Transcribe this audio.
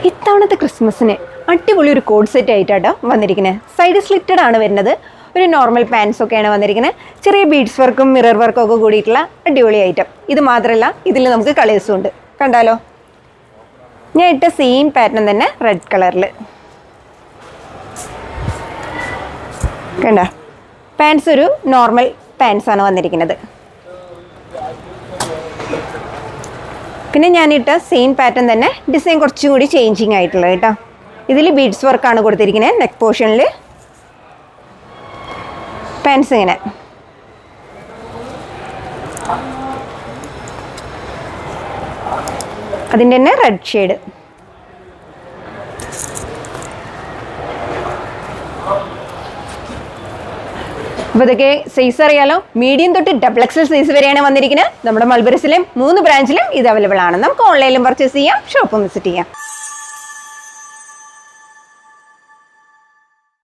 ഇത്തവണത്തെ ക്രിസ്മസിന് അടിപൊളി ഒരു കോഡ് സെറ്റ് ആയിട്ടാട്ടോ വന്നിരിക്കുന്നത്. സൈഡ് സ്ലിറ്റഡ് ആണ് വരുന്നത്. ഒരു നോർമൽ പാൻസ് ഒക്കെയാണ് വന്നിരിക്കുന്നത്. ചെറിയ ബീഡ്സ് വർക്കും മിറർ വർക്കും ഒക്കെ കൂടിയിട്ടുള്ള അടിപൊളി ഐറ്റം. ഇത് മാത്രമല്ല, ഇതിൽ നമുക്ക് കളേഴ്സും ഉണ്ട്. കണ്ടാലോ? ഞാൻ ഇട്ട സെയിം പാറ്റേൺ തന്നെ റെഡ് കളറിൽ. കണ്ട, പാൻസ് ഒരു നോർമൽ പാൻസ് ആണ് വന്നിരിക്കുന്നത്. പിന്നെ ഞാനിട്ട സെയിം പാറ്റേൺ തന്നെ ഡിസൈൻ കുറച്ചും കൂടി ചേഞ്ചിങ് ആയിട്ടുള്ളത് കേട്ടോ. ഇതിൽ ബീഡ്സ് വർക്കാണ് കൊടുത്തിരിക്കുന്നത്. നെക്ക് പോർഷനിൽ പാൻസ് ഇങ്ങനെ. അതിൻ്റെ തന്നെ റെഡ് ഷെയ്ഡ്. അപ്പോൾ ഇതൊക്കെ സൈസ് അറിയാലോ. മീഡിയം തൊട്ട് XXL സൈസ് വരെയാണ് വന്നിരിക്കുന്നത്. നമ്മുടെ മൾബറിസിലും 3 ബ്രാഞ്ചിലും ഇത് അവൈലബിൾ ആണ്. നമുക്ക് ഓൺലൈനിലും പർച്ചേസ് ചെയ്യാം, ഷോപ്പും വിസിറ്റ് ചെയ്യാം.